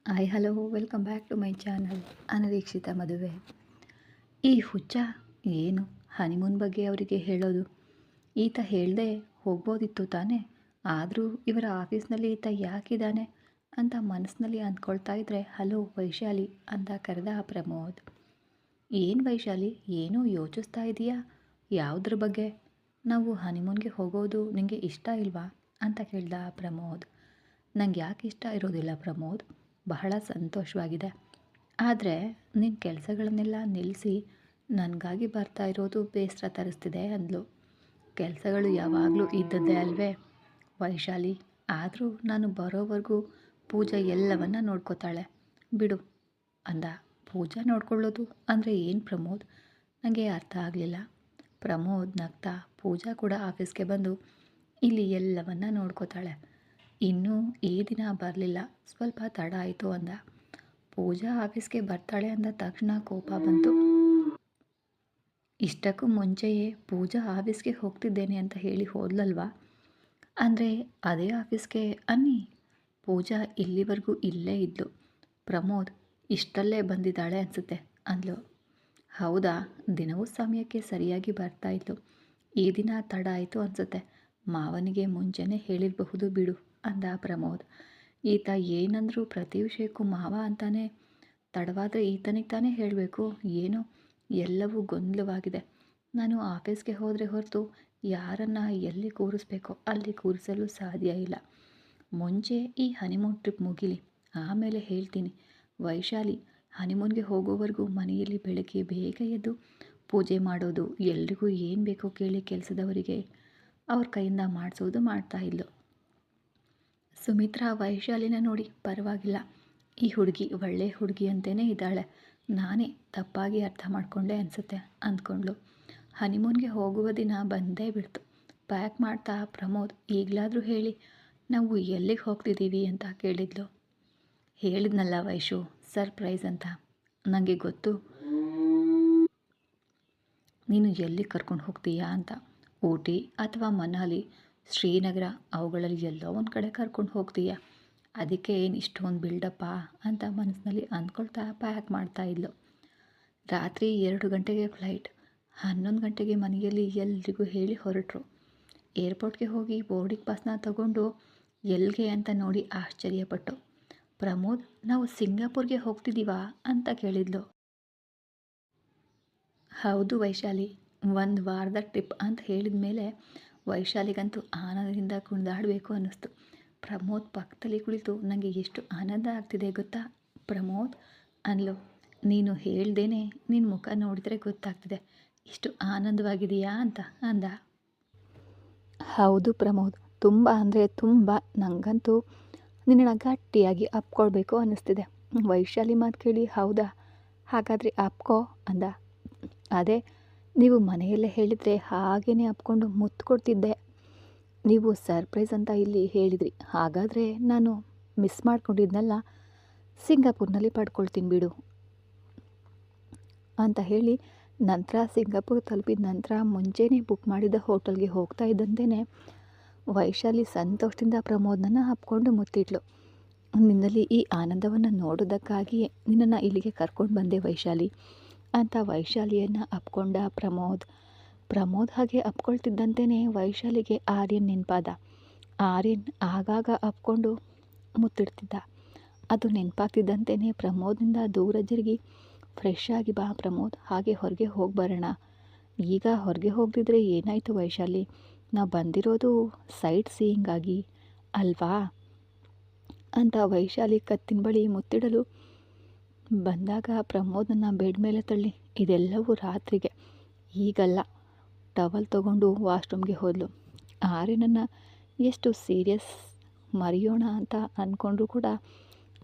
Hi hello welcome back to my channel ಅನಿರೀಕ್ಷಿತ ಮದುವೆ. ಈ ಹುಚ್ಚ ಏನು ಹನಿಮೂನ್ ಬಗ್ಗೆ ಅವರಿಗೆ ಹೇಳೋದು? ಈತ ಹೇಳ್ದೆ ಹೋಗ್ಬೋದಿತ್ತು ತಾನೇ, ಆದರೂ ಇವರ ಆಫೀಸ್ನಲ್ಲಿ ಈತ ಯಾಕಿದ್ದಾನೆ ಅಂತ ಮನಸ್ಸಿನಲ್ಲಿ ಅಂದ್ಕೊಳ್ತಾ ಇದ್ರೆ, ಹಲೋ ವೈಶಾಲಿ ಅಂತ ಕರೆದ ಪ್ರಮೋದ್. ಏನು ವೈಶಾಲಿ, ಏನೋ ಯೋಚಿಸ್ತಾ ಇದೆಯಾ? ಯಾವುದ್ರ ಬಗ್ಗೆ? ನಾವು ಹನಿಮೂನ್ಗೆ ಹೋಗೋದು ನಿಮಗೆ ಇಷ್ಟ ಇಲ್ವಾ ಅಂತ ಕೇಳ್ದ ಪ್ರಮೋದ್. ನಂಗೆ ಯಾಕೆ ಇಷ್ಟ ಇರೋದಿಲ್ಲ ಪ್ರಮೋದ್, ಬಹಳ ಸಂತೋಷವಾಗಿದೆ. ಆದರೆ ನಿನ್ನ ಕೆಲಸಗಳನ್ನೆಲ್ಲ ನಿಲ್ಲಿಸಿ ನನಗಾಗಿ ಬರ್ತಾ ಇರೋದು ಬೇಸರ ತರಿಸ್ತಿದೆ ಅಂದ್ಲು. ಕೆಲಸಗಳು ಯಾವಾಗಲೂ ಇದ್ದದ್ದೇ ಅಲ್ವೇ ವೈಶಾಲಿ, ಆದರೂ ನಾನು ಬರೋವರೆಗೂ ಪೂಜಾ ಎಲ್ಲವನ್ನ ನೋಡ್ಕೋತಾಳೆ ಬಿಡು ಅಂದ. ಪೂಜಾ ನೋಡ್ಕೊಳ್ಳೋದು ಅಂದರೆ ಏನು ಪ್ರಮೋದ್? ನನಗೆ ಅರ್ಥ ಆಗಲಿಲ್ಲ. ಪ್ರಮೋದ್ ನಗ್ತಾ, ಪೂಜಾ ಕೂಡ ಆಫೀಸ್ಗೆ ಬಂದು ಇಲ್ಲಿ ಎಲ್ಲವನ್ನ ನೋಡ್ಕೋತಾಳೆ. ಇನ್ನೂ ಈ ದಿನ ಬರಲಿಲ್ಲ, ಸ್ವಲ್ಪ ತಡ ಆಯಿತು ಅಂದ. ಪೂಜಾ ಆಫೀಸ್ಗೆ ಬರ್ತಾಳೆ ಅಂದ ತಕ್ಷಣ ಕೋಪ ಬಂತು. ಇಷ್ಟಕ್ಕೂ ಮುಂಚೆಯೇ ಪೂಜಾ ಆಫೀಸ್ಗೆ ಹೋಗ್ತಿದ್ದೇನೆ ಅಂತ ಹೇಳಿ ಹೋದ್ಲಲ್ವಾ? ಅಂದರೆ ಅದೇ ಆಫೀಸ್ಗೆ ಅನ್ನಿ. ಪೂಜಾ ಇಲ್ಲಿವರೆಗೂ ಇಲ್ಲೇ ಇದ್ಲು. ಪ್ರಮೋದ್ ಇಷ್ಟಲ್ಲೇ ಬಂದಿದ್ದಾಳೆ ಅನಿಸುತ್ತೆ ಅಂದ್ಲು. ಹೌದಾ, ದಿನವೂ ಸಮಯಕ್ಕೆ ಸರಿಯಾಗಿ ಬರ್ತಾ ಇದ್ಲು. ಈ ದಿನ ತಡ ಆಯಿತು ಅನಿಸುತ್ತೆ. ಮಾವನಿಗೆ ಮುಂಚೆನೇ ಹೇಳಿರಬಹುದು ಬಿಡು ಅಂದ ಪ್ರಮೋದ್. ಈತ ಏನಂದರೂ ಪ್ರತಿ ವಿಷಯಕ್ಕೂ ಮಾವ ಅಂತಾನೆ, ತಡವಾದರೆ ಈತನಿಗೆ ತಾನೇ ಹೇಳಬೇಕು. ಏನೋ ಎಲ್ಲವೂ ಗೊಂದಲವಾಗಿದೆ. ನಾನು ಆಫೀಸ್ಗೆ ಹೋದರೆ ಹೊರತು ಯಾರನ್ನು ಎಲ್ಲಿ ಕೂರಿಸ್ಬೇಕೋ ಅಲ್ಲಿ ಕೂರಿಸಲು ಸಾಧ್ಯ ಇಲ್ಲ. ಮುಂಚೆ ಈ ಹನಿಮೂನ್ ಟ್ರಿಪ್ ಮುಗಿಲಿ, ಆಮೇಲೆ ಹೇಳ್ತೀನಿ. ವೈಶಾಲಿ, ಹನಿಮೂನ್ಗೆ ಹೋಗೋವರೆಗೂ ಮನೆಯಲ್ಲಿ ಬೆಳಗ್ಗೆ ಬೇಗ ಎದ್ದು ಪೂಜೆ ಮಾಡೋದು, ಎಲ್ರಿಗೂ ಏನು ಬೇಕೋ ಕೇಳಿ ಕೆಲಸದವರಿಗೆ ಅವ್ರ ಕೈಯಿಂದ ಮಾಡಿಸೋದು ಮಾಡ್ತಾ ಇದ್ಲು. ಸುಮಿತ್ರಾ ವೈಶಾಲಿನ ನೋಡಿ ಪರವಾಗಿಲ್ಲ, ಈ ಹುಡುಗಿ ಒಳ್ಳೆ ಹುಡುಗಿ ಅಂತಲೇ ಇದ್ದಾಳೆ, ನಾನೇ ತಪ್ಪಾಗಿ ಅರ್ಥ ಮಾಡಿಕೊಂಡೆ ಅನಿಸುತ್ತೆ ಅಂದ್ಕೊಂಡ್ಳು. ಹನಿಮೂನ್ಗೆ ಹೋಗುವ ದಿನ ಬಂದೇ ಬಿಡ್ತು. ಪ್ಯಾಕ್ ಮಾಡ್ತಾ ಪ್ರಮೋದ್, ಈಗಲಾದರೂ ಹೇಳಿ ನಾವು ಎಲ್ಲಿಗೆ ಹೋಗ್ತಿದ್ದೀವಿ ಅಂತ ಕೇಳಿದ್ಲು. ಹೇಳಿದ್ನಲ್ಲ ವೈಶು, ಸರ್ಪ್ರೈಸ್ ಅಂತ. ನನಗೆ ಗೊತ್ತು ನೀನು ಎಲ್ಲಿ ಕರ್ಕೊಂಡು ಹೋಗ್ತೀಯಾ ಅಂತ. ಊಟಿ ಅಥವಾ ಮನಾಲಿ, ಶ್ರೀನಗರ, ಅವುಗಳಲ್ಲಿ ಎಲ್ಲೋ ಒಂದು ಕಡೆ ಕರ್ಕೊಂಡು ಹೋಗ್ತೀಯ. ಅದಕ್ಕೆ ಏನು ಇಷ್ಟೊಂದು ಬಿಲ್ಡಪ್ಪ ಅಂತ ಮನಸ್ಸಿನಲ್ಲಿ ಅಂದ್ಕೊಳ್ತಾ ಪ್ಯಾಕ್ ಮಾಡ್ತಾ ಇದ್ಲು. ರಾತ್ರಿ 2 ಗಂಟೆಗೆ ಫ್ಲೈಟ್. 11 ಗಂಟೆಗೆ ಮನೆಯಲ್ಲಿ ಎಲ್ರಿಗೂ ಹೇಳಿ ಹೊರಟರು. ಏರ್ಪೋರ್ಟ್ಗೆ ಹೋಗಿ ಬೋರ್ಡಿಂಗ್ ಪಾಸ್ನ ತಗೊಂಡು ಎಲ್ಲಿಗೆ ಅಂತ ನೋಡಿ ಆಶ್ಚರ್ಯಪಟ್ಟು, ಪ್ರಮೋದ್ ನಾವು ಸಿಂಗಾಪುರ್ಗೆ ಹೋಗ್ತಿದ್ದೀವಾ ಅಂತ ಕೇಳಿದ್ಲು. ಹೌದು ವೈಶಾಲಿ, 1 ವಾರದ ಟ್ರಿಪ್ ಅಂತ ಹೇಳಿದ ಮೇಲೆ ವೈಶಾಲಿಗಂತೂ ಆನಂದದಿಂದ ಕುಣಿದಾಡಬೇಕು ಅನ್ನಿಸ್ತು. ಪ್ರಮೋದ್ ಪಕ್ಕದಲ್ಲಿ ಕುಳಿತು ನನಗೆ ಎಷ್ಟು ಆನಂದ ಆಗ್ತಿದೆ ಗೊತ್ತಾ ಪ್ರಮೋದ್ ಅನ್ಲು. ನೀನು ಹೇಳ್ದೇನೆ ನಿನ್ನ ಮುಖ ನೋಡಿದರೆ ಗೊತ್ತಾಗ್ತಿದೆ ಇಷ್ಟು ಆನಂದವಾಗಿದೆಯಾ ಅಂತ ಅಂದ. ಹೌದು ಪ್ರಮೋದ್, ತುಂಬ ಅಂದರೆ ತುಂಬ. ನನಗಂತೂ ನಿನ್ನನ್ನು ಗಟ್ಟಿಯಾಗಿ ಅಪ್ಕೊಳ್ಬೇಕು ಅನ್ನಿಸ್ತಿದೆ. ವೈಶಾಲಿ ಮಾತು ಕೇಳಿ, ಹೌದಾ ಹಾಗಾದರೆ ಅಪ್ಕೋ ಅಂದ. ಅದೇ ನೀವು ಮನೆಯಲ್ಲೇ ಹೇಳಿದರೆ ಹಾಗೇ ಅಪ್ಕೊಂಡು ಮುತ್ತು ಕೊಡ್ತಿದ್ದೆ. ನೀವು ಸರ್ಪ್ರೈಸ್ ಅಂತ ಇಲ್ಲಿ ಹೇಳಿದ್ರಿ, ಹಾಗಾದರೆ ನಾನು ಮಿಸ್ ಮಾಡ್ಕೊಂಡಿದ್ನಲ್ಲ, ಸಿಂಗಾಪುರ್ನಲ್ಲಿ ಪಡ್ಕೊಳ್ತೀನಿ ಬಿಡು ಅಂತ ಹೇಳಿ ನಂತರ ಸಿಂಗಾಪುರ್ ತಲುಪಿದ ನಂತರ ಮುಂಚೆನೇ ಬುಕ್ ಮಾಡಿದ ಹೋಟೆಲ್ಗೆ ಹೋಗ್ತಾ ಇದ್ದಂತೆಯೇ ವೈಶಾಲಿ ಸಂತೋಷದಿಂದ ಪ್ರಮೋದನನ್ನು ಅಪ್ಕೊಂಡು ಮುತ್ತಿಟ್ಲು. ನಿನ್ನಲ್ಲಿ ಈ ಆನಂದವನ್ನು ನೋಡೋದಕ್ಕಾಗಿಯೇ ನಿನ್ನನ್ನು ಇಲ್ಲಿಗೆ ಕರ್ಕೊಂಡು ಬಂದೆ ವೈಶಾಲಿ ಅಂತ ವೈಶಾಲಿಯನ್ನು ಅಪ್ಕೊಂಡ ಪ್ರಮೋದ್ ಹಾಗೆ ಅಪ್ಕೊಳ್ತಿದ್ದಂತೆಯೇ ವೈಶಾಲಿಗೆ ಆರ್ಯನ್ ನೆನಪಾದ. ಆರ್ಯನ್ ಆಗಾಗ ಅಪ್ಕೊಂಡು ಮುತ್ತಿಡ್ತಿದ್ದ. ಅದು ನೆನಪಾಗ್ತಿದ್ದಂತೆಯೇ ಪ್ರಮೋದ್ನಿಂದ ದೂರ ಜರುಗಿ, ಫ್ರೆಶ್ ಆಗಿ ಬಾ ಪ್ರಮೋದ್, ಹಾಗೆ ಹೊರಗೆ ಹೋಗಿ ಬರೋಣ. ಈಗ ಹೊರಗೆ ಹೋಗದಿದ್ರೆ ಏನಾಯಿತು ವೈಶಾಲಿ, ನಾವು ಬಂದಿರೋದು ಸೈಟ್ ಸೀಯಿಂಗಾಗಿ ಅಲ್ವಾ ಅಂತ ವೈಶಾಲಿ ಕತ್ತಿನ ಬಳಿ ಮುತ್ತಿಡಲು ಬಂದಾಗ ಪ್ರಮೋದನ್ನು ಬೆಡ್ ಮೇಲೆ ತಳ್ಳಿ, ಇದೆಲ್ಲವೂ ರಾತ್ರಿಗೆ, ಈಗಲ್ಲ. ಟವಲ್ ತಗೊಂಡು ವಾಶ್ರೂಮ್ಗೆ ಹೋದ್ಲು. ಆರ್ಯನನ್ನು ಎಷ್ಟು ಸೀರಿಯಸ್ ಮರೆಯೋಣ ಅಂತ ಅಂದ್ಕೊಂಡ್ರೂ ಕೂಡ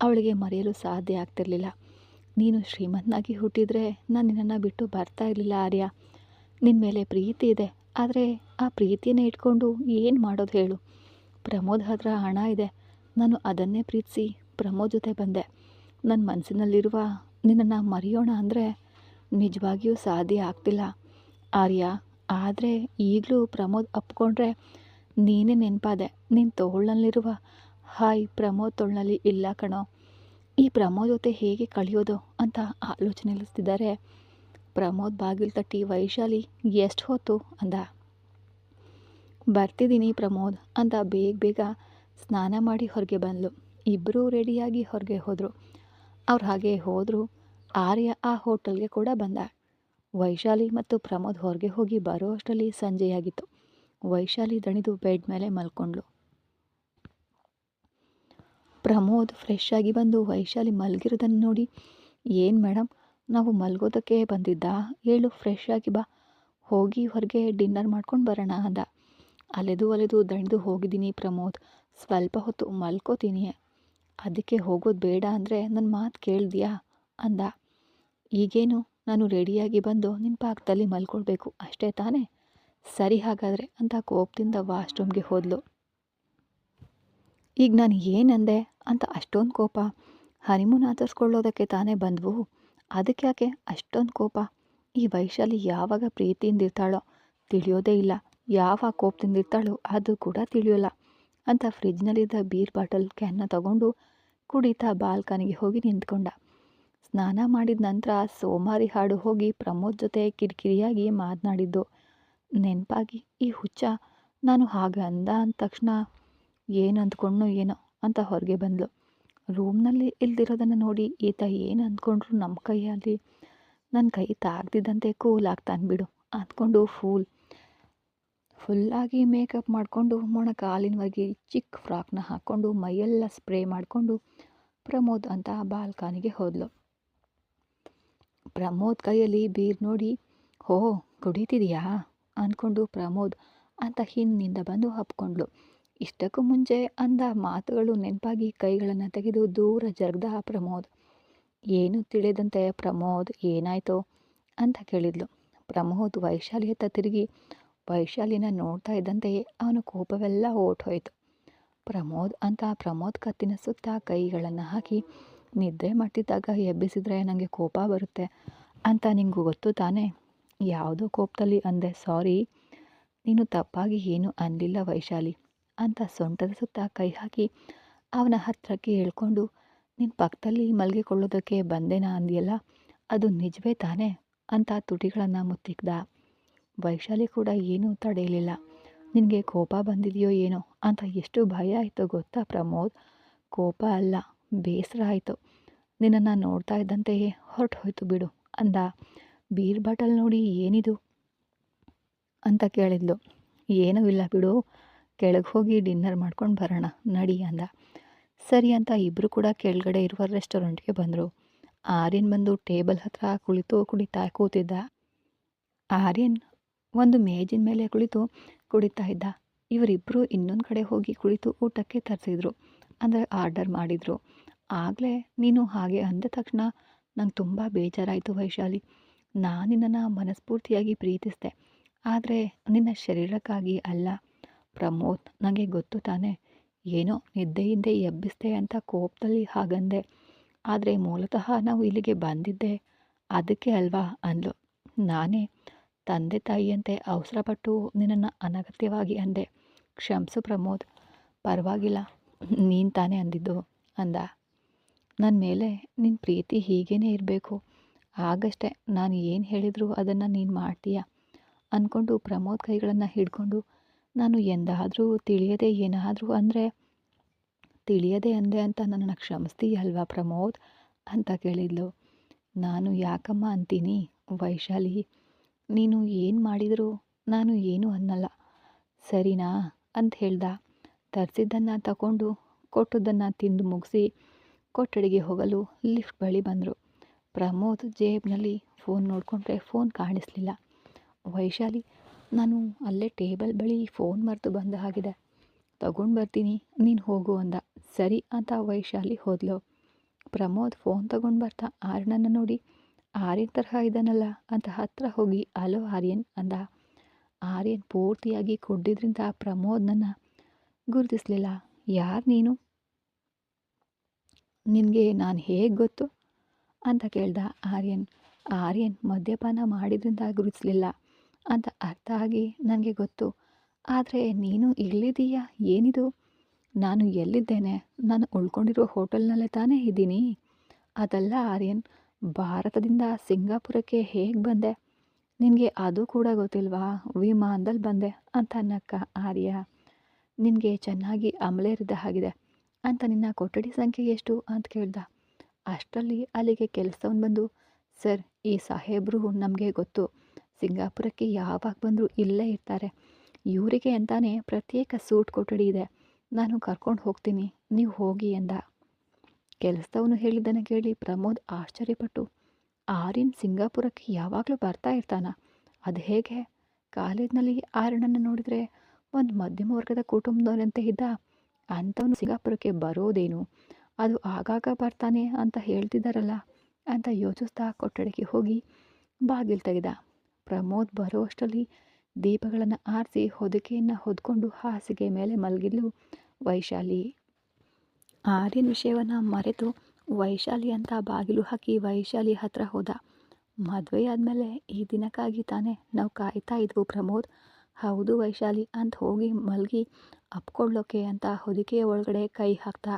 ಅವಳಿಗೆ ಮರೆಯಲು ಸಾಧ್ಯ ಆಗ್ತಿರಲಿಲ್ಲ. ನೀನು ಶ್ರೀಮಂತನಾಗಿ ಹುಟ್ಟಿದರೆ ನಾನು ನಿನ್ನನ್ನು ಬಿಟ್ಟು ಬರ್ತಾ ಇರಲಿಲ್ಲ ಆರ್ಯ. ನಿನ್ನ ಮೇಲೆ ಪ್ರೀತಿ ಇದೆ, ಆದರೆ ಆ ಪ್ರೀತಿಯನ್ನು ಇಟ್ಕೊಂಡು ಏನು ಮಾಡೋದು ಹೇಳು? ಪ್ರಮೋದ್ ಹತ್ರ ಹಣ ಇದೆ, ನಾನು ಅದನ್ನೇ ಪ್ರೀತಿಸಿ ಪ್ರಮೋದ್ ಜೊತೆ ಬಂದೆ. ನನ್ನ ಮನಸ್ಸಿನಲ್ಲಿರುವ ನಿನ್ನನ್ನು ಮರೆಯೋಣ ಅಂದರೆ ನಿಜವಾಗಿಯೂ ಸಾಧ್ಯ ಆಗ್ತಿಲ್ಲ ಆರ್ಯ. ಆದರೆ ಈಗಲೂ ಪ್ರಮೋದ್ ಅಪ್ಕೊಂಡ್ರೆ ನೀನೇ ನೆನಪಾದೆ. ನಿನ್ನ ತೋಳಿನಲ್ಲಿರುವ ಹಾಯ್ ಪ್ರಮೋದ್ ತೋಳಿನಲ್ಲಿ ಇಲ್ಲ ಕಣೋ. ಈ ಪ್ರಮೋದ್ ಜೊತೆ ಹೇಗೆ ಕಳೆಯೋದು ಅಂತ ಆಲೋಚನೆಯಲ್ಲಿಸ್ತಿದ್ದಾರೆ. ಪ್ರಮೋದ್ ಬಾಗಿಲು ತಟ್ಟಿ ವೈಶಾಲಿ ಎಷ್ಟು ಹೊತ್ತು ಅಂದ. ಬರ್ತಿದ್ದೀನಿ ಪ್ರಮೋದ್ ಅಂತ ಬೇಗ ಬೇಗ ಸ್ನಾನ ಮಾಡಿ ಹೊರಗೆ ಬಂದಳು. ಇಬ್ಬರೂ ರೆಡಿಯಾಗಿ ಹೊರಗೆ ಹೋದರು. ಅವ್ರು ಹಾಗೆ ಹೋದರು. ಆರ್ಯ ಆ ಹೋಟೆಲ್ಗೆ ಕೂಡ ಬಂದ. ವೈಶಾಲಿ ಮತ್ತು ಪ್ರಮೋದ್ ಹೊರಗೆ ಹೋಗಿ ಬರೋ ಅಷ್ಟರಲ್ಲಿ ಸಂಜೆಯಾಗಿತ್ತು. ವೈಶಾಲಿ ದಣಿದು ಬೆಡ್ ಮೇಲೆ ಮಲ್ಕೊಂಡ್ಳು. ಪ್ರಮೋದ್ ಫ್ರೆಶ್ ಆಗಿ ಬಂದು ವೈಶಾಲಿ ಮಲಗಿರೋದನ್ನು ನೋಡಿ, ಏನು ಮೇಡಮ್, ನಾವು ಮಲಗೋದಕ್ಕೆ ಬಂದಿದ್ದ, ಹೇಳು ಫ್ರೆಶ್ ಆಗಿ ಬಾ, ಹೋಗಿ ಹೊರಗೆ ಡಿನ್ನರ್ ಮಾಡ್ಕೊಂಡು ಬರೋಣ ಅಂದ. ಅಲೆದು ದಣಿದು ಹೋಗಿದ್ದೀನಿ ಪ್ರಮೋದ್, ಸ್ವಲ್ಪ ಹೊತ್ತು ಮಲ್ಕೋತೀನಿ. ಅದಕ್ಕೆ ಹೋಗೋದು ಬೇಡ ಅಂದರೆ ನನ್ನ ಮಾತು ಕೇಳಿದ್ಯಾ ಅಂದ. ಈಗೇನು, ನಾನು ರೆಡಿಯಾಗಿ ಬಂದು ನಿನ್ನ ಪಾಕದಲ್ಲಿ ಮಲ್ಕೊಳ್ಬೇಕು ಅಷ್ಟೇ ತಾನೇ, ಸರಿ ಹಾಗಾದರೆ ಅಂತ ಕೋಪದಿಂದ ವಾಶ್ರೂಮ್ಗೆ ಹೋದ್ಲು. ಈಗ ನಾನು ಏನಂದೆ ಅಂತ ಅಷ್ಟೊಂದು ಕೋಪ? ಹನಿಮೂನ್ ಆಚರಿಸ್ಕೊಳ್ಳೋದಕ್ಕೆ ತಾನೇ ಬಂದ್ವು, ಅದಕ್ಕೆ ಯಾಕೆ ಅಷ್ಟೊಂದು ಕೋಪ? ಈ ವೈಶಾಲಿ ಯಾವಾಗ ಪ್ರೀತಿಯಿಂದಿರ್ತಾಳೋ ತಿಳಿಯೋದೇ ಇಲ್ಲ, ಯಾವ ಕೋಪದಿಂದಿರ್ತಾಳೋ ಅದು ಕೂಡ ತಿಳಿಯೋಲ್ಲ ಅಂತ ಫ್ರಿಜ್ನಲ್ಲಿದ್ದ ಬೀರ್ ಬಾಟಲ್ ಕ್ಯಾನ್ನ ತಗೊಂಡು ಕುಡಿತಾ ಬಾಲ್ಕನಿಗೆ ಹೋಗಿ ನಿಂತ್ಕೊಂಡ. ಸ್ನಾನ ಮಾಡಿದ ನಂತರ ಸೋಮಾರಿ ಹಾಡು ಹೋಗಿ ಪ್ರಮೋದ್ ಜೊತೆ ಕಿರಿಕಿರಿಯಾಗಿ ಮಾತನಾಡಿದ್ದು ನೆನಪಾಗಿ, ಈ ಹುಚ್ಚ ನಾನು ಹಾಗೆ ಅಂದ ಅಂದ ತಕ್ಷಣ ಏನು ಅಂದ್ಕೊಂಡ್ನೋ ಏನೋ ಅಂತ ಹೊರಗೆ ಬಂದಳು. ರೂಮ್ನಲ್ಲಿ ಇಲ್ದಿರೋದನ್ನು ನೋಡಿ ಈತ ಏನು ಅಂದ್ಕೊಂಡ್ರು ನಮ್ಮ ಕೈಯಲ್ಲಿ, ನನ್ನ ಕೈ ತಾಗ್ದಿದ್ದಂತೆ ಕೂಲ್ ಆಗ್ತಾನೆ ಬಿಡು ಅಂದ್ಕೊಂಡು ಫುಲ್ಲಾಗಿ ಮೇಕಪ್ ಮಾಡಿಕೊಂಡು ಮೊಣಕಾಲಿನವರೆಗೆ ಚಿಕ್ಕ ಫ್ರಾಕ್ನ ಹಾಕ್ಕೊಂಡು ಮೈಯೆಲ್ಲ ಸ್ಪ್ರೇ ಮಾಡಿಕೊಂಡು ಪ್ರಮೋದ್ ಅಂತ ಬಾಲ್ಕನಿಗೆ ಹೋದ್ಲು. ಪ್ರಮೋದ್ ಕೈಯಲ್ಲಿ ಬೀರ್ ನೋಡಿ, ಹೋ ಕುಡಿತಿದೆಯಾ ಅಂದ್ಕೊಂಡು ಪ್ರಮೋದ್ ಅಂತ ಹಿಂದಿನಿಂದ ಬಂದು ಹಪ್ಕೊಂಡ್ಳು. ಇಷ್ಟಕ್ಕೂ ಮುಂಚೆ ಅಂದ ಮಾತುಗಳು ನೆನಪಾಗಿ ಕೈಗಳನ್ನು ತೆಗೆದು ದೂರ ಜರುಗ್ದ ಪ್ರಮೋದ್. ಏನು ತಿಳಿಯದಂತೆ ಪ್ರಮೋದ್ ಏನಾಯ್ತೋ ಅಂತ ಕೇಳಿದ್ಲು. ಪ್ರಮೋದ್ ವೈಶಾಲಿ ಹತ್ತ ತಿರುಗಿ ವೈಶಾಲಿನ ನೋಡ್ತಾ ಇದ್ದಂತೆಯೇ ಅವನ ಕೋಪವೆಲ್ಲ ಓಟೋಯ್ತು. ಪ್ರಮೋದ್ ಕತ್ತಿನ ಸುತ್ತ ಕೈಗಳನ್ನು ಹಾಕಿ, ನಿದ್ರೆ ಮಾಡ್ತಿದ್ದಾಗ ಎಬ್ಬಿಸಿದ್ರೆ ನನಗೆ ಕೋಪ ಬರುತ್ತೆ ಅಂತ ನಿಂಗೂ ಗೊತ್ತು ತಾನೇ, ಯಾವುದೋ ಕೋಪದಲ್ಲಿ ಅಂದೆ, ಸಾರಿ, ನೀನು ತಪ್ಪಾಗಿ ಏನೂ ಅನ್ನಲಿಲ್ಲ ವೈಶಾಲಿ ಅಂತ ಸೊಂಟದ ಸುತ್ತ ಕೈ ಹಾಕಿ ಅವನ ಹತ್ತಿರಕ್ಕೆ ಹೇಳ್ಕೊಂಡು, ನಿನ್ನ ಪಕ್ಕದಲ್ಲಿ ಮಲಗಿಕೊಳ್ಳೋದಕ್ಕೆ ಬಂದೇನಾ ಅಂದಿಯಲ್ಲ, ಅದು ನಿಜವೇ ತಾನೇ ಅಂತ ತುಟಿಗಳನ್ನು ಮುತ್ತಿಕ್ದ. ವೈಶಾಲಿ ಕೂಡ ಏನೂ ತಡೆಯಲಿಲ್ಲ. ನಿನಗೆ ಕೋಪ ಬಂದಿದೆಯೋ ಏನೋ ಅಂತ ಎಷ್ಟು ಭಯ ಆಯಿತು ಗೊತ್ತಾ ಪ್ರಮೋದ್? ಕೋಪ ಅಲ್ಲ, ಬೇಸರ ಆಯಿತು. ನಿನ್ನನ್ನು ನೋಡ್ತಾ ಇದ್ದಂತೆಯೇ ಹೊರಟು ಹೋಯ್ತು ಬಿಡು ಅಂದ. ಬೀರ್ ಬಾಟಲ್ ನೋಡಿ ಏನಿದು ಅಂತ ಕೇಳಿದ್ಲು. ಏನೂ ಇಲ್ಲ ಬಿಡು, ಕೆಳಗೆ ಹೋಗಿ ಡಿನ್ನರ್ ಮಾಡ್ಕೊಂಡು ಬರೋಣ ನಡಿ ಅಂದ. ಸರಿ ಅಂತ ಇಬ್ಬರು ಕೂಡ ಕೆಳಗಡೆ ಇರುವ ರೆಸ್ಟೋರೆಂಟ್ಗೆ ಬಂದರು. ಆರ್ಯನ್ ಬಂದು ಟೇಬಲ್ ಹತ್ರ ಕುಳಿತು ಕುಡಿತಾ ಕೂತಿದ್ದ. ಆರ್ಯನ್ ಒಂದು ಮೇಜಿನ ಮೇಲೆ ಕುಳಿತು ಕುಡಿತಾ ಇದ್ದ. ಇವರಿಬ್ಬರು ಇನ್ನೊಂದು ಕಡೆ ಹೋಗಿ ಕುಳಿತು ಊಟಕ್ಕೆ ತರಿಸಿದ್ರು, ಅಂದರೆ ಆರ್ಡರ್ ಮಾಡಿದರು. ಆಗಲೇ ನೀನು ಹಾಗೆ ಅಂದ ತಕ್ಷಣ ನಂಗೆ ತುಂಬ ಬೇಜಾರಾಯಿತು ವೈಶಾಲಿ. ನಾನು ನಿನ್ನನ್ನು ಮನಸ್ಫೂರ್ತಿಯಾಗಿ ಪ್ರೀತಿಸಿದೆ, ಆದರೆ ನಿನ್ನ ಶರೀರಕ್ಕಾಗಿ ಅಲ್ಲ. ಪ್ರಮೋದ್, ನನಗೆ ಗೊತ್ತು ತಾನೇ, ಏನೋ ನಿದ್ದೆಯಿಂದ ಎಬ್ಬಿಸ್ದೆ ಅಂತ ಕೋಪದಲ್ಲಿ ಹಾಗಂದೆ, ಆದರೆ ಮೂಲತಃ ನಾವು ಇಲ್ಲಿಗೆ ಬಂದಿದ್ದೆ ಅದಕ್ಕೆ ಅಲ್ವಾ ಅಂದ್ಲು. ನಾನೇ ತಂದೆ ತಾಯಿಯಂತೆ ಅವಸರಪಟ್ಟು ನಿನ್ನನ್ನು ಅನಗತ್ಯವಾಗಿ ಅಂದೆ, ಕ್ಷಮಿಸು ಪ್ರಮೋದ್. ಪರವಾಗಿಲ್ಲ, ನೀನು ತಾನೇ ಅಂದಿದ್ದು ಅಂದ. ನನ್ನ ಮೇಲೆ ನಿನ್ನ ಪ್ರೀತಿ ಹೀಗೇ ಇರಬೇಕು, ಆಗಷ್ಟೇ ನಾನು ಏನು ಹೇಳಿದರೂ ಅದನ್ನು ನೀನು ಮಾಡ್ತೀಯ ಅಂದ್ಕೊಂಡು ಪ್ರಮೋದ್ ಕೈಗಳನ್ನು ಹಿಡ್ಕೊಂಡು, ನಾನು ಎಂದಾದರೂ ತಿಳಿಯದೆ ಏನಾದರೂ ಅಂದರೆ ತಿಳಿಯದೆ ಅಂದೆ ಅಂತ ನನ್ನನ್ನು ಕ್ಷಮಿಸ್ತೀಯಲ್ವಾ ಪ್ರಮೋದ್ ಅಂತ ಕೇಳಿದ್ಲು. ನಾನು ಯಾಕಮ್ಮ ಅಂತೀನಿ ವೈಶಾಲಿ, ನೀನು ಏನು ಮಾಡಿದರೂ ನಾನು ಏನೂ ಅನ್ನಲ್ಲ ಸರಿನಾ ಅಂತ ಹೇಳ್ದ. ತರಿಸಿದ್ದನ್ನು ತಗೊಂಡು ಕೊಟ್ಟದ್ದನ್ನು ತಿಂದು ಮುಗಿಸಿ ಕೊಠಡಿಗೆ ಹೋಗಲು ಲಿಫ್ಟ್ ಬಳಿ ಬಂದರು. ಪ್ರಮೋದ್ ಜೇಬ್ನಲ್ಲಿ ಫೋನ್ ನೋಡಿಕೊಂಡ್ರೆ ಫೋನ್ ಕಾಣಿಸ್ಲಿಲ್ಲ. ವೈಶಾಲಿ, ನಾನು ಅಲ್ಲೇ ಟೇಬಲ್ ಬಳಿ ಫೋನ್ ಮರೆತು ಬಂದ ಹಾಗಿದೆ, ತಗೊಂಡು ಬರ್ತೀನಿ, ನೀನು ಹೋಗು ಅಂದ. ಸರಿ ಅಂತ ವೈಶಾಲಿ ಹೋದ್ಲು. ಪ್ರಮೋದ್ ಫೋನ್ ತಗೊಂಡು ಬರ್ತಾ ಆರ್ಯನನ್ನು ನೋಡಿ, ಆರ್ಯನ್ ತರಹ ಇದ್ದಾನಲ್ಲ ಅಂತ ಹತ್ತಿರ ಹೋಗಿ ಹಲೋ ಆರ್ಯನ್ ಅಂದ. ಆರ್ಯನ್ ಪೂರ್ತಿಯಾಗಿ ಕುಡ್ದಿದ್ರಿಂದ ಪ್ರಮೋದ್ನನ್ನು ಗುರುತಿಸಲಿಲ್ಲ. ಯಾರು ನೀನು, ನಿನಗೆ ನಾನು ಹೇಗೆ ಗೊತ್ತು ಅಂತ ಕೇಳ್ದ ಆರ್ಯನ್ ಮದ್ಯಪಾನ ಮಾಡಿದ್ರಿಂದ ಗುರುತಿಸಲಿಲ್ಲ ಅಂತ ಅರ್ಥ ಆಗಿ, ನನಗೆ ಗೊತ್ತು, ಆದರೆ ನೀನು ಇಲ್ಲಿದ್ದೀಯಾ, ಏನಿದು? ನಾನು ಎಲ್ಲಿದ್ದೇನೆ? ನಾನು ಉಳ್ಕೊಂಡಿರೋ ಹೋಟೆಲ್ನಲ್ಲೇ ತಾನೇ ಇದ್ದೀನಿ ಅದಲ್ಲ ಆರ್ಯನ್, ಭಾರತದಿಂದ ಸಿಂಗಾಪುರಕ್ಕೆ ಹೇಗೆ ಬಂದೆ? ನಿನಗೆ ಅದು ಕೂಡ ಗೊತ್ತಿಲ್ವಾ? ವಿಮಾನದಲ್ಲಿ ಬಂದೆ ಅಂತ ನಕ್ಕ ಆರ್ಯ. ನಿನಗೆ ಚೆನ್ನಾಗಿ ಅಮಲೇರಿದ್ದ ಹಾಗಿದೆ ಅಂತ ನಿನ್ನ ಕೊಠಡಿ ಸಂಖ್ಯೆ ಎಷ್ಟು ಅಂತ ಕೇಳ್ದ. ಅಷ್ಟರಲ್ಲಿ ಅಲ್ಲಿಗೆ ಕೆಲಸದವನು ಬಂದು, ಸರ್, ಈ ಸಾಹೇಬರು ನಮಗೆ ಗೊತ್ತು, ಸಿಂಗಾಪುರಕ್ಕೆ ಯಾವಾಗ ಬಂದರೂ ಇಲ್ಲೇ ಇರ್ತಾರೆ, ಇವರಿಗೆ ಅಂತಾನೆ ಪ್ರತ್ಯೇಕ ಸೂಟ್ ಕೊಠಡಿ ಇದೆ, ನಾನು ಕರ್ಕೊಂಡು ಹೋಗ್ತೀನಿ, ನೀವು ಹೋಗಿ ಎಂದ. ಕೆಲಸದವನು ಹೇಳಿದ್ದನ್ನು ಕೇಳಿ ಪ್ರಮೋದ್ ಆಶ್ಚರ್ಯಪಟ್ಟು, ಆರ್ಯನ್ ಸಿಂಗಾಪುರಕ್ಕೆ ಯಾವಾಗಲೂ ಬರ್ತಾ ಇರ್ತಾನ? ಅದು ಹೇಗೆ? ಕಾಲೇಜ್ನಲ್ಲಿ ಆರ್ಯನನ್ನು ನೋಡಿದರೆ ಒಂದು ಮಧ್ಯಮ ವರ್ಗದ ಕುಟುಂಬದವನಂತೆ ಇದ್ದ, ಅಂಥವನು ಸಿಂಗಾಪುರಕ್ಕೆ ಬರೋದೇನು? ಅದು ಆಗಾಗ ಬರ್ತಾನೆ ಅಂತ ಹೇಳ್ತಿದ್ದಾರಲ್ಲ ಅಂತ ಯೋಚಿಸ್ತಾ ಕೊಠಡಿಗೆ ಹೋಗಿ ಬಾಗಿಲು ತೆಗೆದ. ಪ್ರಮೋದ್ ಬರೋ ಅಷ್ಟರಲ್ಲಿ ದೀಪಗಳನ್ನು ಆರಿಸಿ ಹೊದಿಕೆಯನ್ನು ಹೊದ್ಕೊಂಡು ಹಾಸಿಗೆ ಮೇಲೆ ಮಲಗಿದ್ಲು ವೈಶಾಲಿ. ಆರ್ಯನ್ ವಿಷಯವನ್ನು ಮರೆತು ವೈಶಾಲಿ ಅಂತ ಬಾಗಿಲು ಹಾಕಿ ವೈಶಾಲಿ ಹತ್ರ ಹೋದ. ಮದುವೆ ಆದಮೇಲೆ ಈ ದಿನಕ್ಕಾಗಿ ತಾನೇ ನಾವು ಕಾಯ್ತಾ ಇದ್ವು ಪ್ರಮೋದ್. ಹೌದು ವೈಶಾಲಿ ಅಂತ ಹೋಗಿ ಮಲಗಿ ಅಪ್ಕೊಳ್ಳೋಕೆ ಅಂತ ಹೊದಿಕೆಯ ಒಳಗಡೆ ಕೈ ಹಾಕ್ತಾ.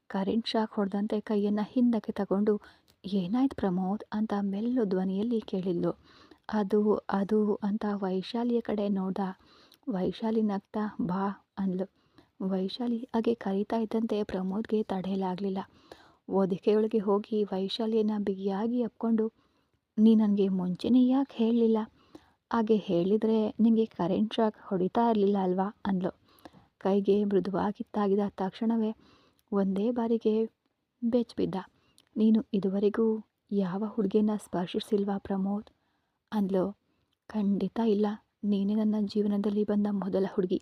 ಕರೆಂಟ್ ಶಾಕ್ ಹೊಡೆದಂತೆ ಕೈಯನ್ನು ಹಿಂದಕ್ಕೆ ತಗೊಂಡು, ಏನಾಯ್ತು ಪ್ರಮೋದ್ ಅಂತ ಮೆಲ್ಲು ಧ್ವನಿಯಲ್ಲಿ ಕೇಳಿದ್ಲು. ಅದು ಅದು ಅಂತ ವೈಶಾಲಿಯ ಕಡೆ ನೋಡ್ದ. ವೈಶಾಲಿ ನಗ್ತಾ ಬಾ ಅಂದ್ಲು. ವೈಶಾಲಿ ಹಾಗೆ ಕರೀತಾ ಇದ್ದಂತೆ ಪ್ರಮೋದ್ಗೆ ತಡೆಯಲಾಗಲಿಲ್ಲ. ಹೊದಿಕೆಯೊಳಗೆ ಹೋಗಿ ವೈಶಾಲಿಯನ್ನು ಬಿಗಿಯಾಗಿ ಅಪ್ಕೊಂಡು, ನೀ ನನಗೆ ಮುಂಚೆನೇ ಯಾಕೆ ಹೇಳಲಿಲ್ಲ? ಹಾಗೆ ಹೇಳಿದರೆ ನಿನಗೆ ಕರೆಂಟ್ ಶಾಕ್ ಹೊಡಿತಾ ಇರಲಿಲ್ಲ ಅಲ್ವಾ ಅಂದ್ಲು. ಕೈಗೆ ಮೃದುವಾಗಿ ತಾಗಿದ ತಕ್ಷಣವೇ ಒಂದೇ ಬಾರಿಗೆ ಬೆಚ್ಚಿಬಿದ್ದ. ನೀನು ಇದುವರೆಗೂ ಯಾವ ಹುಡುಗಿಯನ್ನು ಸ್ಪರ್ಶಿಸಿಲ್ವಾ ಪ್ರಮೋದ್ ಅಂದ್ಲು. ಖಂಡಿತ ಇಲ್ಲ, ನೀನೇ ನನ್ನ ಜೀವನದಲ್ಲಿ ಬಂದ ಮೊದಲ ಹುಡುಗಿ,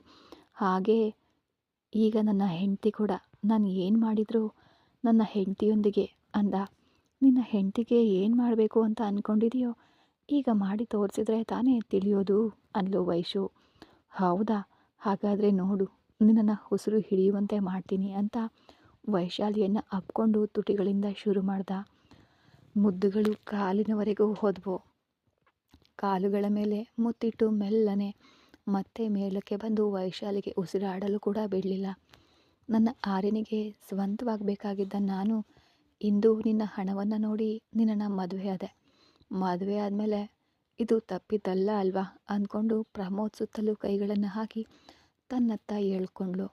ಹಾಗೇ ಈಗ ನನ್ನ ಹೆಂಡತಿ ಕೂಡ. ನಾನು ಏನು ಮಾಡಿದರೂ ನನ್ನ ಹೆಂಡತಿಯೊಂದಿಗೆ ಅಂದ. ನಿನ್ನ ಹೆಂಡತಿಗೆ ಏನು ಮಾಡಬೇಕು ಅಂತ ಅಂದ್ಕೊಂಡಿದೆಯೋ ಈಗ ಮಾಡಿ ತೋರಿಸಿದ್ರೆ ತಾನೇ ತಿಳಿಯೋದು ಅಂದ್ಲು ವೈಶು. ಹೌದಾ, ಹಾಗಾದರೆ ನೋಡು, ನಿನ್ನನ್ನು ಉಸಿರು ಹಿಡಿಯುವಂತೆ ಮಾಡ್ತೀನಿ ಅಂತ ವೈಶಾಲಿಯನ್ನು ಅಪ್ಕೊಂಡು ತುಟಿಗಳಿಂದ ಶುರು ಮಾಡ್ದ. ಮುದ್ದುಗಳು ಕಾಲಿನವರೆಗೂ ಹೋದ್ವು. ಕಾಲುಗಳ ಮೇಲೆ ಮುತ್ತಿಟ್ಟು ಮೆಲ್ಲನೆ ಮತ್ತೆ ಮೇಲಕ್ಕೆ ಬಂದು ವೈಶಾಲಿಗೆ ಉಸಿರಾಡಲು ಕೂಡ ಬಿಡಲಿಲ್ಲ. ನನ್ನ ಆರ್ಯನಿಗೆ ಸ್ವಂತವಾಗಬೇಕಾಗಿದ್ದ ನಾನು ಇಂದು ನಿನ್ನ ಹಣವನ್ನು ನೋಡಿ ನಿನ್ನನ್ನು ಮದುವೆ ಆದೆ. ಮದುವೆ ಆದಮೇಲೆ ಇದು ತಪ್ಪಿದ್ದಲ್ಲ ಅಲ್ವಾ ಅಂದ್ಕೊಂಡು ಪ್ರಮೋದ್ ಸುತ್ತಲೂ ಕೈಗಳನ್ನು ಹಾಕಿ ತನ್ನತ್ತ ಎಳ್ಕೊಂಡ್ಳು.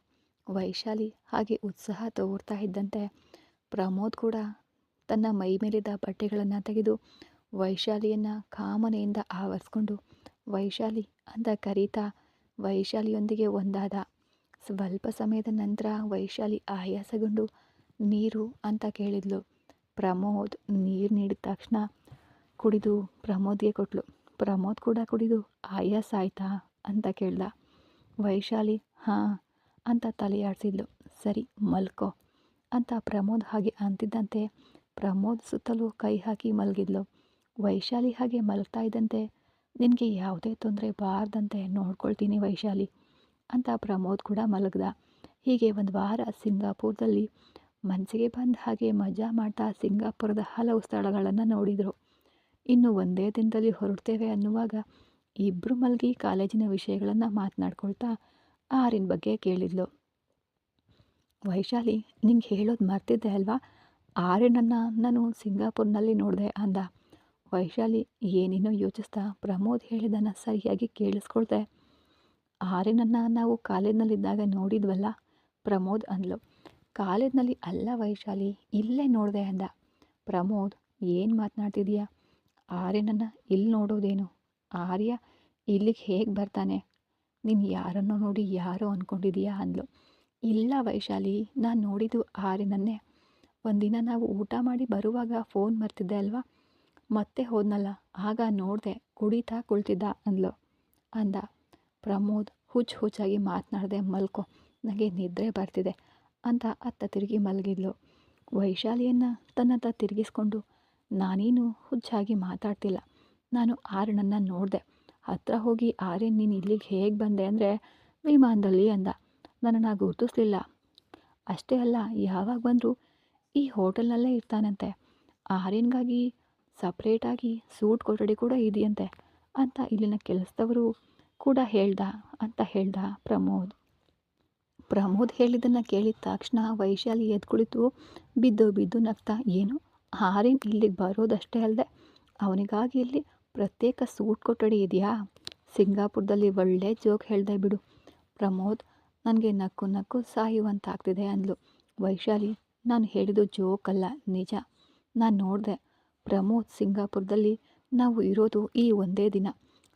ವೈಶಾಲಿ ಹಾಗೆ ಉತ್ಸಾಹ ತೋರ್ತಾ ಇದ್ದಂತೆ ಪ್ರಮೋದ್ ಕೂಡ ತನ್ನ ಮೈ ಮೇಲಿದ್ದ ಬಟ್ಟೆಗಳನ್ನು ತೆಗೆದು ವೈಶಾಲಿಯನ್ನು ಕಾಮನೆಯಿಂದ ಆವರಿಸ್ಕೊಂಡು ವೈಶಾಲಿ ಅಂತ ಕರೀತಾ ವೈಶಾಲಿಯೊಂದಿಗೆ ಒಂದಾದ. ಸ್ವಲ್ಪ ಸಮಯದ ನಂತರ ವೈಶಾಲಿ ಆಯಾಸಗೊಂಡು ನೀರು ಅಂತ ಕೇಳಿದ್ಲು. ಪ್ರಮೋದ್ ನೀರು ನೀಡಿದ ತಕ್ಷಣ ಕುಡಿದು ಪ್ರಮೋದ್ಗೆ ಕೊಟ್ಲು. ಪ್ರಮೋದ್ ಕೂಡ ಕುಡಿದು ಆಯಾಸ ಆಯ್ತಾ ಅಂತ ಕೇಳ್ದ. ವೈಶಾಲಿ ಹಾಂ ಅಂತ ತಲೆಯಾಡಿಸಿದ್ಲು. ಸರಿ ಮಲ್ಕೋ ಅಂತ ಪ್ರಮೋದ್ ಹಾಗೆ ಅಂತಿದ್ದಂತೆ ಪ್ರಮೋದ್ ಸುತ್ತಲೂ ಕೈ ಹಾಕಿ ಮಲಗಿದ್ಲು. ವೈಶಾಲಿ ಹಾಗೆ ಮಲಗ್ತಾ ಇದ್ದಂತೆ, ನಿನಗೆ ಯಾವುದೇ ತೊಂದರೆ ಬಾರ್ದಂತೆ ನೋಡ್ಕೊಳ್ತೀನಿ ವೈಶಾಲಿ ಅಂತ ಪ್ರಮೋದ್ ಕೂಡ ಮಲಗ್ದ. ಹೀಗೆ ಒಂದು ವಾರ ಸಿಂಗಾಪುರದಲ್ಲಿ ಮನಸ್ಸಿಗೆ ಬಂದ ಹಾಗೆ ಮಜಾ ಮಾಡ್ತಾ ಸಿಂಗಾಪುರದ ಹಲವು ಸ್ಥಳಗಳನ್ನು ನೋಡಿದರು. ಇನ್ನು ಒಂದೇ ದಿನದಲ್ಲಿ ಹೊರಡ್ತೇವೆ ಅನ್ನುವಾಗ ಇಬ್ಬರು ಮಲಗಿ ಕಾಲೇಜಿನ ವಿಷಯಗಳನ್ನು ಮಾತನಾಡ್ಕೊಳ್ತಾ ಆರ್ಯನ್ ಬಗ್ಗೆ ಕೇಳಿದ್ಲು. ವೈಶಾಲಿ, ನಿಂಗೆ ಹೇಳೋದು ಮರ್ತಿದ್ದೆ ಅಲ್ವಾ, ಆರ್ಯನನ್ನು ನಾನು ಸಿಂಗಾಪುರ್ನಲ್ಲಿ ನೋಡಿದೆ ಅಂದ. ವೈಶಾಲಿ ಏನೇನೋ ಯೋಚಿಸ್ತಾ ಪ್ರಮೋದ್ ಹೇಳಿದ್ದನ್ನು ಸರಿಯಾಗಿ ಕೇಳಿಸ್ಕೊಳ್ದೆ. ಆರ್ಯನನ್ನು ನಾವು ಕಾಲೇಜ್ನಲ್ಲಿದ್ದಾಗ ನೋಡಿದ್ವಲ್ಲ ಪ್ರಮೋದ್ ಅಂದ್ಲು. ಕಾಲೇಜ್ನಲ್ಲಿ ಅಲ್ಲ ವೈಶಾಲಿ, ಇಲ್ಲೇ ನೋಡಿದೆ ಅಂದ. ಪ್ರಮೋದ್, ಏನು ಮಾತನಾಡ್ತಿದೀಯಾ? ಆರ್ಯನನ್ನು ಇಲ್ಲಿ ನೋಡೋದೇನು? ಆರ್ಯ ಇಲ್ಲಿಗೆ ಹೇಗೆ ಬರ್ತಾನೆ? ನೀನು ಯಾರನ್ನೋ ನೋಡಿ ಯಾರೋ ಅಂದ್ಕೊಂಡಿದೀಯಾ ಅಂದ್ಲು. ಇಲ್ಲ ವೈಶಾಲಿ, ನಾನು ನೋಡಿದ್ದು ಆರ್ಯನನ್ನೇ. ಒಂದಿನ ನಾವು ಊಟ ಮಾಡಿ ಬರುವಾಗ ಫೋನ್ ಮರ್ತಿದ್ದೆ ಅಲ್ವಾ, ಮತ್ತೆ ಹೋದ್ನಲ್ಲ ಆಗ ನೋಡಿದೆ, ಕುಡಿತಾ ಕುಳಿತಿದ್ದ ಅಂದ. ಪ್ರಮೋದ್ ಹುಚ್ಚಾಗಿ ಮಾತನಾಡದೆ ಮಲ್ಕೋ, ನನಗೆ ನಿದ್ರೆ ಬರ್ತಿದೆ ಅಂತ ಅತ್ತ ತಿರುಗಿ ಮಲಗಿದ್ಲು. ವೈಶಾಲಿಯನ್ನು ತನ್ನತ್ತ ತಿರುಗಿಸ್ಕೊಂಡು, ನಾನೇನು ಹುಚ್ಚಾಗಿ ಮಾತಾಡ್ತಿಲ್ಲ, ನಾನು ಆರ್ಯನನ್ನು ನೋಡಿದೆ, ಹತ್ರ ಹೋಗಿ ಆರ್ಯನ್ ನೀನು ಇಲ್ಲಿಗೆ ಹೇಗೆ ಬಂದೆ ಅಂದರೆ ವಿಮಾನದಲ್ಲಿ ಅಂದ. ನನ್ನನ್ನು ಗುರುತಿಸ್ಲಿಲ್ಲ. ಅಷ್ಟೇ ಅಲ್ಲ, ಯಾವಾಗ ಬಂದರೂ ಈ ಹೋಟೆಲ್ನಲ್ಲೇ ಇರ್ತಾನಂತೆ. ಆರ್ಯನ್ಗಾಗಿ ಸಪ್ರೇಟಾಗಿ ಸೂಟ್ ಕೊಠಡಿ ಕೂಡ ಇದೆಯಂತೆ ಅಂತ ಇಲ್ಲಿನ ಕೆಲಸದವರು ಕೂಡ ಹೇಳ್ದ ಪ್ರಮೋದ್. ಪ್ರಮೋದ್ ಹೇಳಿದ್ದನ್ನು ಕೇಳಿದ ತಕ್ಷಣ ವೈಶಾಲಿ ಎದ್ದು ಕುಳಿತು ಬಿದ್ದು ನಗ್ತಾ, ಏನು ಆರ್ಯನ್ ಇಲ್ಲಿಗೆ ಬರೋದಷ್ಟೇ ಅಲ್ಲದೆ ಅವನಿಗಾಗಿ ಇಲ್ಲಿ ಪ್ರತ್ಯೇಕ ಸೂಟ್ ಕೊಠಡಿ ಇದೆಯಾ? ಸಿಂಗಾಪುರದಲ್ಲಿ ಒಳ್ಳೆ ಜೋಕ್ ಹೇಳ್ದೆ ಬಿಡು. ಪ್ರಮೋದ್ ನನಗೆ ನಕ್ಕು ನಕ್ಕು ಸಾಯುವಂತಾಗ್ತಿದೆ ಅಂದ್ಲು. ವೈಶಾಲಿ, ನಾನು ಹೇಳಿದ್ದು ಜೋಕ್ ಅಲ್ಲ, ನಿಜ. ನಾನು ನೋಡಿದೆ ಪ್ರಮೋದ್, ಸಿಂಗಾಪುರದಲ್ಲಿ ನಾವು ಇರೋದು ಈ ಒಂದೇ ದಿನ.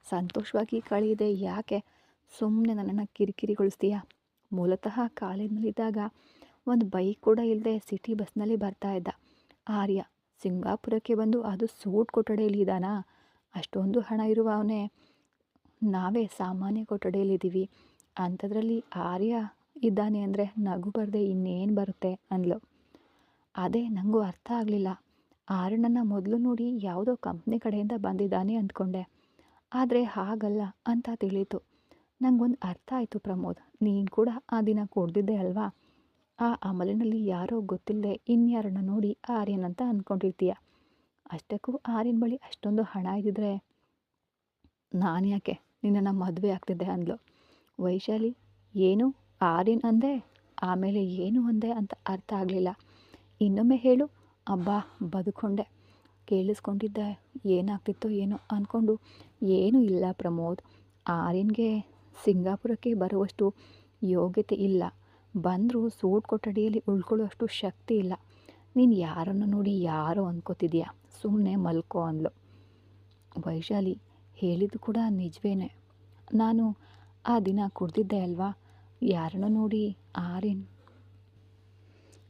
ಸಂತೋಷವಾಗಿ ಕಳೆಯಿದೆ, ಯಾಕೆ ಸುಮ್ಮನೆ ನನ್ನನ್ನು ಕಿರಿಕಿರಿಗೊಳಿಸ್ತೀಯಾ? ಮೂಲತಃ ಕಾಲೇಜ್ನಲ್ಲಿದ್ದಾಗ ಒಂದು ಬೈಕ್ ಕೂಡ ಇಲ್ಲದೆ ಸಿಟಿ ಬಸ್ನಲ್ಲಿ ಬರ್ತಾ ಇದ್ದ ಆರ್ಯ ಸಿಂಗಾಪುರಕ್ಕೆ ಬಂದು ಅದು ಸೂಟ್ ಕೊಠಡಿಯಲ್ಲಿ ಇದ್ದಾನಾ? ಅಷ್ಟೊಂದು ಹಣ ಇರುವ ಅವನೇ. ನಾವೇ ಸಾಮಾನ್ಯ ಕೊಠಡಿಯಲ್ಲಿದ್ದೀವಿ, ಅಂಥದ್ರಲ್ಲಿ ಆರ್ಯ ಇದ್ದಾನೆ ಅಂದರೆ ನಗು ಬರದೆ ಇನ್ನೇನು ಬರುತ್ತೆ ಅಂದ್ಲು. ಅದೇ ನನಗೂ ಅರ್ಥ ಆಗಲಿಲ್ಲ. ಆರ್ಯನನ್ನು ಮೊದಲು ನೋಡಿ ಯಾವುದೋ ಕಂಪ್ನಿ ಕಡೆಯಿಂದ ಬಂದಿದ್ದಾನೆ ಅಂದ್ಕೊಂಡೆ, ಆದರೆ ಹಾಗಲ್ಲ ಅಂತ ತಿಳಿಯಿತು. ನನಗೊಂದು ಅರ್ಥ ಆಯಿತು ಪ್ರಮೋದ್, ನೀನು ಕೂಡ ಆ ದಿನ ಕುಡ್ದಿದ್ದೆ ಅಲ್ವಾ? ಆ ಅಮಲಿನಲ್ಲಿ ಯಾರೋ ಗೊತ್ತಿಲ್ಲದೆ ಇನ್ಯಾರನ್ನ ನೋಡಿ ಆರ್ಯನ್ ಅಂತ ಅಂದ್ಕೊಂಡಿರ್ತೀಯ. ಅಷ್ಟಕ್ಕೂ ಆರ್ಯನ್ ಬಳಿ ಅಷ್ಟೊಂದು ಹಣ ಇದ್ದಿದ್ರೆ ನಾನು ಯಾಕೆ ನಿನ್ನನ್ನು ಮದುವೆ ಆಗ್ತಿದ್ದೆ ಅಂದ್ಲು. ವೈಶಾಲಿ, ಏನು ಆರ್ಯನ್ ಅಂದೆ, ಆಮೇಲೆ ಏನು ಅಂದೆ ಅಂತ ಅರ್ಥ ಆಗಲಿಲ್ಲ. ಇನ್ನೊಮ್ಮೆ ಹೇಳು. ಅಬ್ಬಾ, ಬದುಕೊಂಡೆ. ಕೇಳಿಸ್ಕೊಂಡಿದ್ದೆ, ಏನಾಗ್ತಿತ್ತೋ ಏನೋ ಅಂದ್ಕೊಂಡು. ಏನೂ ಇಲ್ಲ ಪ್ರಮೋದ್, ಆರ್ಯನ್ಗೆ ಸಿಂಗಾಪುರಕ್ಕೆ ಬರುವಷ್ಟು ಯೋಗ್ಯತೆ ಇಲ್ಲ. ಬಂದರೂ ಸೂಟ್ ಕೊಠಡಿಯಲ್ಲಿ ಉಳ್ಕೊಳ್ಳುವಷ್ಟು ಶಕ್ತಿ ಇಲ್ಲ. ನೀನು ಯಾರನ್ನು ನೋಡಿ ಯಾರೋ ಅಂದ್ಕೋತಿದ್ಯಾ, ಸುಮ್ಮನೆ ಮಲ್ಕೋ ಅಂದ್ಲು. ವೈಶಾಲಿ, ಹೇಳಿದ್ದು ಕೂಡ ನಿಜವೇನೆ. ನಾನು ಆ ದಿನ ಕುಡ್ದಿದ್ದೆ ಅಲ್ವಾ, ಯಾರನ್ನು ನೋಡಿ ಆರ್ಯನ್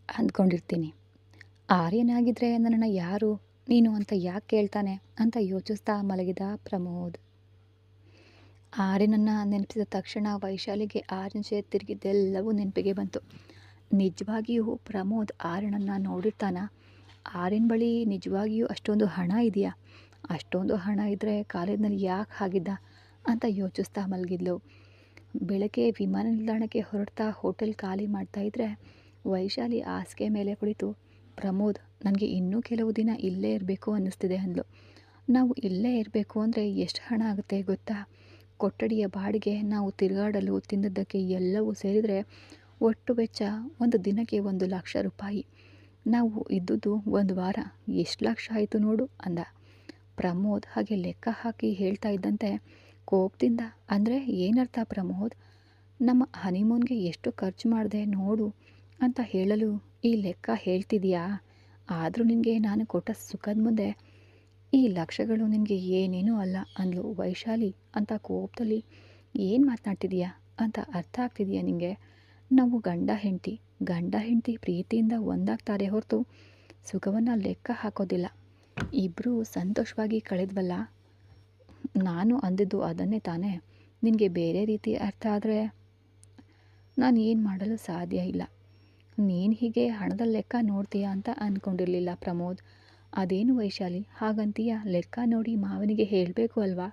ಅಂದ್ಕೊಂಡಿರ್ತೀನಿ. ಆರ್ಯನ್ ಆಗಿದ್ರೆ ನನ್ನನ್ನು ಯಾರು ನೀನು ಅಂತ ಯಾಕೆ ಕೇಳ್ತಾನೆ ಅಂತ ಯೋಚಿಸ್ತಾ ಮಲಗಿದ ಪ್ರಮೋದ್. ಆರ್ಯನನ್ನು ನೆನಪಿಸಿದ ತಕ್ಷಣ ವೈಶಾಲಿಗೆ ಆರ್ಯನ್ ತಿರುಗಿದ್ದೆಲ್ಲವೂ ನೆನಪಿಗೆ ಬಂತು. ನಿಜವಾಗಿಯೂ ಪ್ರಮೋದ್ ಆರ್ಯನನ್ನು ನೋಡಿರ್ತಾನ? ಆರ್ಯನ್ ಬಳಿ ನಿಜವಾಗಿಯೂ ಅಷ್ಟೊಂದು ಹಣ ಇದೆಯಾ? ಅಷ್ಟೊಂದು ಹಣ ಇದ್ದರೆ ಕಾಲೇಜ್ನಲ್ಲಿ ಯಾಕೆ ಆಗಿದ್ದ ಅಂತ ಯೋಚಿಸ್ತಾ ಮಲಗಿದ್ಲು. ಬೆಳಗ್ಗೆ ವಿಮಾನ ನಿಲ್ದಾಣಕ್ಕೆ ಹೊರಡ್ತಾ ಹೋಟೆಲ್ ಖಾಲಿ ಮಾಡ್ತಾ ಇದ್ದರೆ ವೈಶಾಲಿ ಹಾಸಿಗೆ ಮೇಲೆ ಕುಳಿತು, ಪ್ರಮೋದ್, ನನಗೆ ಇನ್ನೂ ಕೆಲವು ದಿನ ಇಲ್ಲೇ ಇರಬೇಕು ಅನ್ನಿಸ್ತಿದೆ ಅಂದ್ಲು. ನಾವು ಇಲ್ಲೇ ಇರಬೇಕು ಅಂದರೆ ಎಷ್ಟು ಹಣ ಆಗುತ್ತೆ ಗೊತ್ತಾ? ಕೊಠಡಿಯ ಬಾಡಿಗೆ, ನಾವು ತಿರುಗಾಡಲು, ತಿಂದದ್ದಕ್ಕೆ ಎಲ್ಲವೂ ಸೇರಿದರೆ ಒಟ್ಟು ವೆಚ್ಚ ಒಂದು ದಿನಕ್ಕೆ 1,00,000 ರೂಪಾಯಿ. ನಾವು ಇದ್ದುದು ಒಂದು ವಾರ, ಎಷ್ಟು ಲಕ್ಷ ಆಯಿತು ನೋಡು ಅಂದ. ಪ್ರಮೋದ್ ಹಾಗೆ ಲೆಕ್ಕ ಹಾಕಿ ಹೇಳ್ತಾ ಇದ್ದಂತೆ ಕೋಪದಿಂದ, ಅಂದರೆ ಏನರ್ಥ ಪ್ರಮೋದ್? ನಮ್ಮ ಹನಿಮೂನ್ಗೆ ಎಷ್ಟು ಖರ್ಚು ಮಾಡಿದೆ ನೋಡು ಅಂತ ಹೇಳಲು ಈ ಲೆಕ್ಕ ಹೇಳ್ತಿದೀಯಾ? ಆದರೂ ನಿನಗೆ ನಾನು ಕೊಟ್ಟ ಸುಖದ ಮುಂದೆ ಈ ಲಕ್ಷಗಳು ನಿನಗೆ ಏನೇನೂ ಅಲ್ಲ ಅಂದ್ಲು. ವೈಶಾಲಿ ಅಂತ ಕೋಪದಲ್ಲಿ, ಏನು ಮಾತನಾಡ್ತಿದೀಯಾ ಅಂತ ಅರ್ಥ ಆಗ್ತಿದೆಯಾ ನಿನಗೆ? ನಾವು ಗಂಡ ಹೆಂಡತಿ ಪ್ರೀತಿಯಿಂದ ಒಂದಾಗ್ತಾರೆ ಹೊರತು ಸುಖವನ್ನು ಲೆಕ್ಕ ಹಾಕೋದಿಲ್ಲ. ಇಬ್ಬರೂ ಸಂತೋಷವಾಗಿ ಕಳೆದ್ವಲ್ಲ. ನಾನು ಅಂದಿದ್ದು ಅದನ್ನೇ ತಾನೇ. ನಿನಗೆ ಬೇರೆ ರೀತಿ ಅರ್ಥ ಆದರೆ ನಾನು ಏನು ಮಾಡಲು ಸಾಧ್ಯ ಇಲ್ಲ. ನೀನು ಹೀಗೆ ಹಣದ ಲೆಕ್ಕ ನೋಡ್ತೀಯಾ ಅಂತ ಅಂದ್ಕೊಂಡಿರಲಿಲ್ಲ ಪ್ರಮೋದ್. ಅದೇನು ವೈಶಾಲಿ ಹಾಗಂತೀಯ? ಲೆಕ್ಕ ನೋಡಿ ಮಾವನಿಗೆ ಹೇಳಬೇಕು ಅಲ್ವಾ?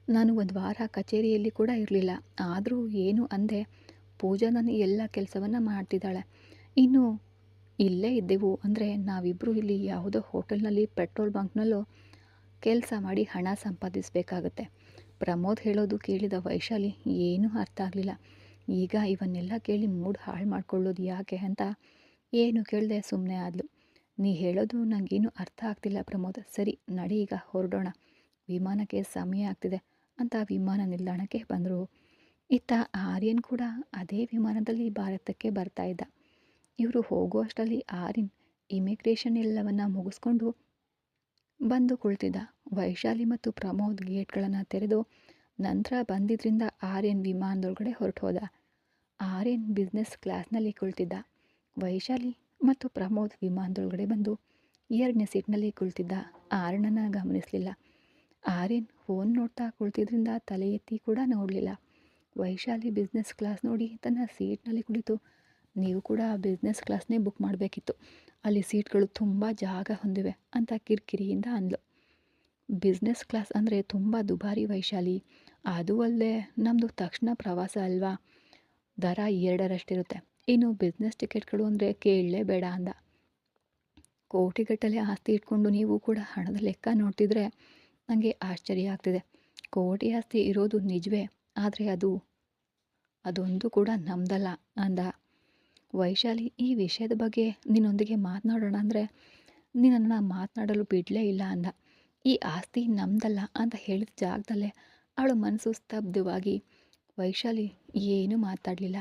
ನಾನು ಒಂದು ವಾರ ಕಚೇರಿಯಲ್ಲಿ ಕೂಡ ಇರಲಿಲ್ಲ, ಆದರೂ ಏನು ಅಂದೆ? ಪೂಜಾ ನನ್ನ ಎಲ್ಲ ಕೆಲಸವನ್ನು ಮಾಡ್ತಿದ್ದಾಳೆ. ಇನ್ನು ಇಲ್ಲೇ ಇದ್ದೆವು ಅಂದರೆ ನಾವಿಬ್ಬರು ಇಲ್ಲಿ ಯಾವುದೋ ಹೋಟೆಲ್ನಲ್ಲಿ, ಪೆಟ್ರೋಲ್ ಬಂಕ್ನಲ್ಲೋ ಕೆಲಸ ಮಾಡಿ ಹಣ ಸಂಪಾದಿಸಬೇಕಾಗತ್ತೆ. ಪ್ರಮೋದ್ ಹೇಳೋದು ಕೇಳಿದ ವೈಶಾಲಿ ಏನೂ ಅರ್ಥ ಆಗಲಿಲ್ಲ. ಈಗ ಇವನ್ನೆಲ್ಲ ಕೇಳಿ ಮೂಡ್ ಹಾಳು ಮಾಡ್ಕೊಳ್ಳೋದು ಯಾಕೆ ಅಂತ ಏನು ಕೇಳದೆ ಸುಮ್ಮನೆ ಆದ್ಲು. ನೀ ಹೇಳೋದು ನನಗೇನು ಅರ್ಥ ಆಗ್ತಿಲ್ಲ ಪ್ರಮೋದ್. ಸರಿ ನಡಿ, ಈಗ ಹೊರಡೋಣ, ವಿಮಾನಕ್ಕೆ ಸಮಯ ಆಗ್ತಿದೆ ಅಂತ ವಿಮಾನ ನಿಲ್ದಾಣಕ್ಕೆ ಬಂದರು. ಇತ್ತ ಆರ್ಯನ್ ಕೂಡ ಅದೇ ವಿಮಾನದಲ್ಲಿ ಭಾರತಕ್ಕೆ ಬರ್ತಾ ಇದ್ದ. ಇವರು ಹೋಗುವಷ್ಟರಲ್ಲಿ ಆರ್ಯನ್ ಇಮಿಗ್ರೇಷನ್ ಎಲ್ಲವನ್ನು ಮುಗಿಸ್ಕೊಂಡು ಬಂದು ಕುಳಿತಿದ್ದ. ವೈಶಾಲಿ ಮತ್ತು ಪ್ರಮೋದ್ ಗೇಟ್ಗಳನ್ನು ತೆರೆದು ನಂತರ ಬಂದಿದ್ದರಿಂದ ಆರ್ಯನ್ ವಿಮಾನದೊಳಗಡೆ ಹೊರಟು ಹೋದ. ಆರ್ಯನ್ ಬಿಸ್ನೆಸ್ ಕ್ಲಾಸ್ನಲ್ಲಿ ಕುಳಿತಿದ್ದ. ವೈಶಾಲಿ ಮತ್ತು ಪ್ರಮೋದ್ ವಿಮಾನದೊಳಗಡೆ ಬಂದು 2ನೇ ಸೀಟ್ನಲ್ಲಿ ಕುಳಿತಿದ್ದ. ಆರ್ಯನನ್ನು ಗಮನಿಸಲಿಲ್ಲ. ಆರ್ಯನ್ ಫೋನ್ ನೋಡ್ತಾ ಕುಳಿತಿದ್ರಿಂದ ತಲೆ ಎತ್ತಿ ಕೂಡ ನೋಡಲಿಲ್ಲ. ವೈಶಾಲಿ ಬಿಸ್ನೆಸ್ ಕ್ಲಾಸ್ ನೋಡಿ ತನ್ನ ಸೀಟ್ನಲ್ಲಿ ಕುಳಿತು, ನೀವು ಕೂಡ ಬಿಸ್ನೆಸ್ ಕ್ಲಾಸ್ನೇ ಬುಕ್ ಮಾಡಬೇಕಿತ್ತು, ಅಲ್ಲಿ ಸೀಟ್ಗಳು ತುಂಬ ಜಾಗ ಹೊಂದಿವೆ ಅಂತ ಕಿರಿಕಿರಿಯಿಂದ ಅಂದ್ಲು. ಬಿಸ್ನೆಸ್ ಕ್ಲಾಸ್ ಅಂದರೆ ತುಂಬ ದುಬಾರಿ ವೈಶಾಲಿ. ಅದೂ ಅಲ್ಲದೆ ನಮ್ಮದು ತಕ್ಷಣ ಪ್ರವಾಸ ಅಲ್ವಾ, ದರ 2ರಷ್ಟಿರುತ್ತೆ. ಇನ್ನು ಬಿಸ್ನೆಸ್ ಟಿಕೆಟ್ಗಳು ಅಂದರೆ ಕೇಳಲೇಬೇಡ ಅಂದ. ಕೋಟಿಗಟ್ಟಲೆ ಆಸ್ತಿ ಇಟ್ಕೊಂಡು ನೀವು ಕೂಡ ಹಣದ ಲೆಕ್ಕ ನೋಡ್ತಿದ್ರೆ ನನಗೆ ಆಶ್ಚರ್ಯ ಆಗ್ತಿದೆ. ಕೋಟಿ ಆಸ್ತಿ ಇರೋದು ನಿಜವೇ, ಆದರೆ ಅದೊಂದು ಕೂಡ ನಮ್ದಲ್ಲ ಅಂದ. ವೈಶಾಲಿ, ಈ ವಿಷಯದ ಬಗ್ಗೆ ನಿನ್ನೊಂದಿಗೆ ಮಾತನಾಡೋಣ ಅಂದರೆ ನಿನ್ನನ್ನು ಮಾತನಾಡಲು ಬಿಡಲೇ ಇಲ್ಲ ಅಂದ. ಈ ಆಸ್ತಿ ನಮ್ದಲ್ಲ ಅಂತ ಹೇಳಿದ ಜಾಗದಲ್ಲೇ ಅವಳ ಮನಸ್ಸು ಸ್ತಬ್ಧವಾಗಿ ವೈಶಾಲಿ ಏನೂ ಮಾತಾಡಲಿಲ್ಲ.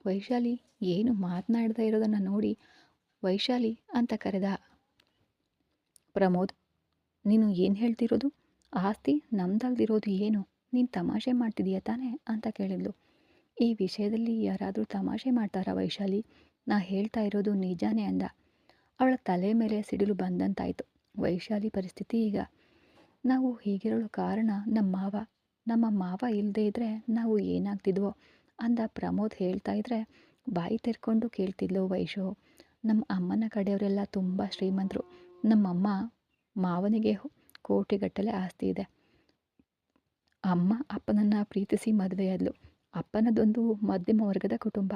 ವೈಶಾಲಿ ಏನು ಮಾತನಾಡದೇ ಇರೋದನ್ನು ನೋಡಿ ವೈಶಾಲಿ ಅಂತ ಕರೆದ. ಪ್ರಮೋದ್, ನೀನು ಏನು ಹೇಳ್ತಿರೋದು? ಆಸ್ತಿ ನಮ್ದಲ್ದಿರೋದು ಏನು? ನೀನು ತಮಾಷೆ ಮಾಡ್ತಿದೀಯ ತಾನೇ ಅಂತ ಕೇಳಿದ್ಲು. ಈ ವಿಷಯದಲ್ಲಿ ಯಾರಾದರೂ ತಮಾಷೆ ಮಾಡ್ತಾರಾ ವೈಶಾಲಿ? ನಾ ಹೇಳ್ತಾ ಇರೋದು ನಿಜಾನೇ ಅಂದ. ಅವಳ ತಲೆ ಮೇಲೆ ಸಿಡಿಲು ಬಂದಂತಾಯಿತು. ವೈಶಾಲಿ ಪರಿಸ್ಥಿತಿ ಈಗ. ನಾವು ಹೀಗಿರಲು ಕಾರಣ ನಮ್ಮ ಮಾವ ಇಲ್ಲದೇ ಇದ್ದರೆ ನಾವು ಏನಾಗ್ತಿದ್ವೋ ಅಂದ. ಪ್ರಮೋದ್ ಹೇಳ್ತಾ ಇದ್ರೆ ಬಾಯಿ ತೆರ್ಕೊಂಡು ಕೇಳ್ತಿದ್ಲು ವೈಶು. ನಮ್ಮ ಅಮ್ಮನ ಕಡೆಯವರೆಲ್ಲ ತುಂಬ ಶ್ರೀಮಂತರು. ನಮ್ಮಮ್ಮ ಮಾವನಿಗೆ ಕೋಟಿಗಟ್ಟಲೆ ಆಸ್ತಿ ಇದೆ. ಅಮ್ಮ ಅಪ್ಪನನ್ನು ಪ್ರೀತಿಸಿ ಮದುವೆಯಾದ್ಲು. ಅಪ್ಪನದೊಂದು ಮಧ್ಯಮ ವರ್ಗದ ಕುಟುಂಬ.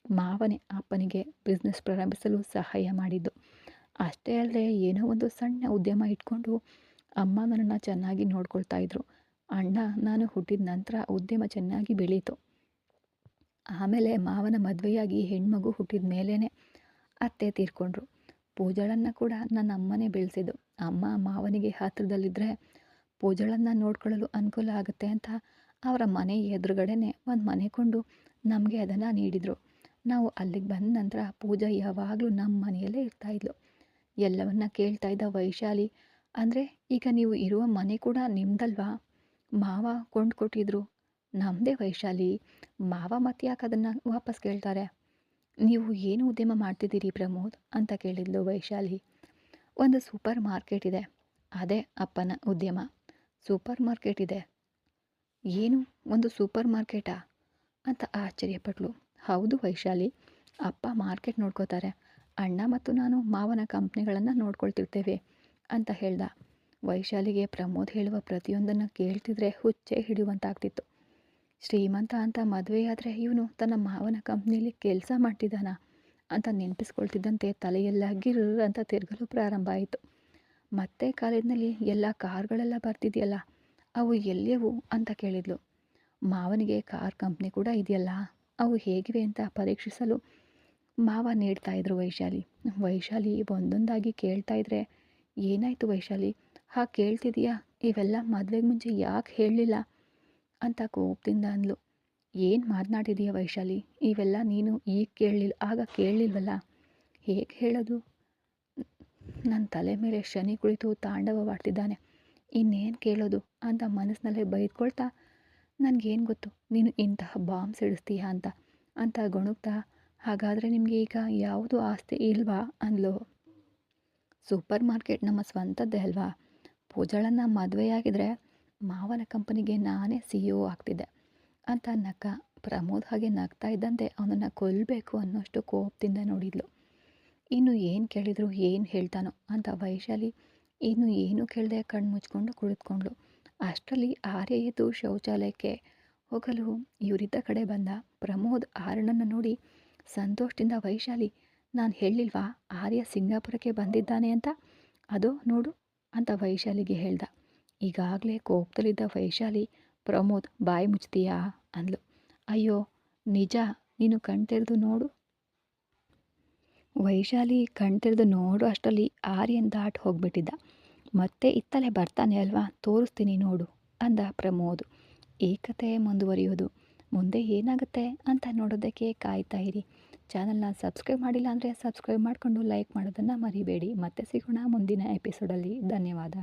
ಮಾವನೇ ಅಪ್ಪನಿಗೆ ಬಿಸ್ನೆಸ್ ಪ್ರಾರಂಭಿಸಲು ಸಹಾಯ ಮಾಡಿದ್ದು. ಅಷ್ಟೇ ಅಲ್ಲದೆ ಏನೋ ಒಂದು ಸಣ್ಣ ಉದ್ಯಮ ಇಟ್ಕೊಂಡು ಅಮ್ಮ ನನ್ನನ್ನು ಚೆನ್ನಾಗಿ ನೋಡ್ಕೊಳ್ತಾ ಇದ್ರು. ಅಣ್ಣ ನಾನು ಹುಟ್ಟಿದ ನಂತರ ಉದ್ಯಮ ಚೆನ್ನಾಗಿ ಬೆಳೀತು. ಆಮೇಲೆ ಮಾವನ ಮದುವೆಯಾಗಿ ಹೆಣ್ಮಗು ಹುಟ್ಟಿದ ಮೇಲೇ ಅತ್ತೆ ತೀರ್ಕೊಂಡ್ರು. ಪೂಜಾಳನ್ನು ಕೂಡ ನನ್ನ ಅಮ್ಮನೇ ಬೆಳೆಸಿದ್ದು. ಅಮ್ಮ ಮಾವನಿಗೆ ಹತ್ತಿರದಲ್ಲಿದ್ದರೆ ಪೂಜಾಳನ್ನು ನೋಡ್ಕೊಳ್ಳಲು ಅನುಕೂಲ ಆಗುತ್ತೆ ಅಂತ ಅವರ ಮನೆ ಎದುರುಗಡೆನೆ ಒಂದು ಮನೆ ಕೊಂಡು ನಮಗೆ ಅದನ್ನು ನೀಡಿದರು. ನಾವು ಅಲ್ಲಿಗೆ ಬಂದ ನಂತರ ಪೂಜಾ ಯಾವಾಗಲೂ ನಮ್ಮ ಮನೆಯಲ್ಲೇ ಇರ್ತಾಯಿದ್ಲು. ಎಲ್ಲವನ್ನ ಕೇಳ್ತಾ ಇದ್ದ ವೈಶಾಲಿ, ಅಂದರೆ ಈಗ ನೀವು ಇರುವ ಮನೆ ಕೂಡ ನಿಮ್ಮದಲ್ವಾ? ಮಾವ ಕೊಂಡ್ಕೊಟ್ಟಿದ್ರು. ನಮ್ಮದೇ ವೈಶಾಲಿ. ಮಾವ ಮತ್ತೆ ಯಾಕೆ ಅದನ್ನು ವಾಪಸ್ ಕೇಳ್ತಾರೆ? ನೀವು ಏನು ಉದ್ಯಮ ಮಾಡ್ತಿದ್ದೀರಿ ಪ್ರಮೋದ್ ಅಂತ ಕೇಳಿದ್ಲು ವೈಶಾಲಿ. ಒಂದು ಸೂಪರ್ ಮಾರ್ಕೆಟ್ ಇದೆ, ಅದೇ ಅಪ್ಪನ ಉದ್ಯಮ. ಸೂಪರ್ ಮಾರ್ಕೆಟ್ ಇದೆ? ಏನು, ಒಂದು ಸೂಪರ್ ಮಾರ್ಕೆಟಾ ಅಂತ ಆಶ್ಚರ್ಯಪಟ್ಲು. ಹೌದು ವೈಶಾಲಿ, ಅಪ್ಪ ಮಾರ್ಕೆಟ್ ನೋಡ್ಕೋತಾರೆ. ಅಣ್ಣ ಮತ್ತು ನಾನು ಮಾವನ ಕಂಪ್ನಿಗಳನ್ನು ನೋಡ್ಕೊಳ್ತಿರ್ತೇವೆ ಅಂತ ಹೇಳ್ದ. ವೈಶಾಲಿಗೆ ಪ್ರಮೋದ್ ಹೇಳುವ ಪ್ರತಿಯೊಂದನ್ನು ಕೇಳ್ತಿದ್ರೆ ಹುಚ್ಚೆ ಹಿಡಿಯುವಂತಾಗ್ತಿತ್ತು. ಶ್ರೀಮಂತ ಅಂತ ಮದುವೆಯಾದರೆ ಇವನು ತನ್ನ ಮಾವನ ಕಂಪ್ನಿಯಲ್ಲಿ ಕೆಲಸ ಮಾಡ್ತಿದ್ದಾನ ಅಂತ ನೆನಪಿಸ್ಕೊಳ್ತಿದ್ದಂತೆ ತಲೆಯೆಲ್ಲ ಗಿರ್ ಅಂತ ತಿರುಗಲು ಪ್ರಾರಂಭ ಆಯಿತು. ಮತ್ತೆ ಕಾಲೇಜಿನಲ್ಲಿ ಎಲ್ಲ ಕಾರ್ಗಳೆಲ್ಲ ಬರ್ತಿದೆಯಲ್ಲ, ಅವು ಎಲ್ಲಿಯವು ಅಂತ ಕೇಳಿದ್ಲು. ಮಾವನಿಗೆ ಕಾರ್ ಕಂಪ್ನಿ ಕೂಡ ಇದೆಯಲ್ಲ, ಅವು ಹೇಗಿವೆ ಅಂತ ಪರೀಕ್ಷಿಸಲು ಮಾವ ನೀಡ್ತಾ ಇದ್ರು ವೈಶಾಲಿ. ವೈಶಾಲಿ ಒಂದೊಂದಾಗಿ ಕೇಳ್ತಾ ಇದ್ರೆ, ಏನಾಯಿತು ವೈಶಾಲಿ ಹಾಗೆ ಕೇಳ್ತಿದೀಯಾ? ಇವೆಲ್ಲ ಮದುವೆಗೆ ಮುಂಚೆ ಯಾಕೆ ಹೇಳಲಿಲ್ಲ ಅಂತ ಕೋಪದಿಂದ ಅಂದ್ಲು. ಏನು ಮಾತನಾಡಿದೀಯ ವೈಶಾಲಿ? ಇವೆಲ್ಲ ನೀನು ಈಗ ಆಗ ಕೇಳಲಿಲ್ವಲ್ಲ, ಹೇಗೆ ಹೇಳೋದು? ನನ್ನ ತಲೆ ಮೇಲೆ ಶನಿ ಕುಳಿತು ತಾಂಡವವಾಡ್ತಿದ್ದಾನೆ, ಇನ್ನೇನು ಕೇಳೋದು ಅಂತ ಮನಸ್ಸಿನಲ್ಲೇ ಬೈದ್ಕೊಳ್ತಾ, ನನಗೇನು ಗೊತ್ತು ನೀನು ಇಂತಹ ಬಾಂಬ್ ಸಿಡಿಸ್ತೀಯ ಅಂತ ಗೊಣಗ್ತಾ, ಹಾಗಾದರೆ ನಿಮಗೆ ಈಗ ಯಾವುದು ಆಸ್ತಿ ಇಲ್ವಾ ಅಂದ್ಲು. ಸೂಪರ್ ಮಾರ್ಕೆಟ್ ನಮ್ಮ ಸ್ವಂತದ್ದೇ ಅಲ್ವಾ? ಪೂಜಾಳನ್ನು ಮದುವೆಯಾಗಿದ್ರೆ ಮಾವನ ಕಂಪನಿಗೆ ನಾನೇ CEO ಆಗ್ತಿದ್ದೆ ಅಂತ ನಕ್ಕ. ಪ್ರಮೋದ್ ಹಾಗೆ ನಗ್ತಾ ಇದ್ದಂತೆ ಅವನನ್ನು ಕೊಲ್ಲಬೇಕು ಅನ್ನೋಷ್ಟು ಕೋಪದಿಂದ ನೋಡಿದ್ಲು. ಇನ್ನು ಏನು ಕೇಳಿದ್ರು ಏನು ಹೇಳ್ತಾನೋ ಅಂತ ವೈಶಾಲಿ ಇನ್ನು ಏನೂ ಕೇಳದೆ ಕಣ್ಣು ಮುಚ್ಕೊಂಡು ಕುಳಿತುಕೊಂಡ್ಳು. ಅಷ್ಟರಲ್ಲಿ ಆರ್ಯ ಎದ್ದು ಶೌಚಾಲಯಕ್ಕೆ ಹೋಗಲು ಇವರಿದ್ದ ಕಡೆ ಬಂದ. ಪ್ರಮೋದ್ ಆರ್ಯನನ್ನು ನೋಡಿ ಸಂತೋಷದಿಂದ, ವೈಶಾಲಿ ನಾನು ಹೇಳಿಲ್ವಾ ಆರ್ಯ ಸಿಂಗಾಪುರಕ್ಕೆ ಬಂದಿದ್ದಾನೆ ಅಂತ, ಅದೋ ನೋಡು ಅಂತ ವೈಶಾಲಿಗೆ ಹೇಳ್ದ. ಈಗಾಗಲೇ ಕೋಪದಲ್ಲಿದ್ದ ವೈಶಾಲಿ, ಪ್ರಮೋದ್ ಬಾಯಿ ಮುಚ್ತೀಯಾ ಅಂದ್ಲು. ಅಯ್ಯೋ ನಿಜ, ನೀನು ಕಣ್ತೆರೆದು ನೋಡು. ವೈಶಾಲಿ ಕಣ್ತೆರೆದು ನೋಡು ಅಷ್ಟರಲ್ಲಿ ಆರ್ಯನ್ ದಾಟ್ ಹೋಗ್ಬಿಟ್ಟಿದ್ದ. ಮತ್ತೆ ಇತ್ತಲೇ ಬರ್ತಾನೆ ಅಲ್ವಾ, ತೋರಿಸ್ತೀನಿ ನೋಡು ಅಂದ ಪ್ರಮೋದ್. ಈ ಕತೆ ಮುಂದುವರಿಯೋದು. ಮುಂದೆ ಏನಾಗುತ್ತೆ ಅಂತ ನೋಡೋದಕ್ಕೆ ಕಾಯ್ತಾ ಇರಿ. ಚಾನಲ್ನ ಸಬ್ಸ್ಕ್ರೈಬ್ ಮಾಡಿಲ್ಲ ಅಂದರೆ ಸಬ್ಸ್ಕ್ರೈಬ್ ಮಾಡಿಕೊಂಡು ಲೈಕ್ ಮಾಡೋದನ್ನು ಮರಿಬೇಡಿ. ಮತ್ತೆ ಸಿಗೋಣ ಮುಂದಿನ ಎಪಿಸೋಡಲ್ಲಿ. ಧನ್ಯವಾದ.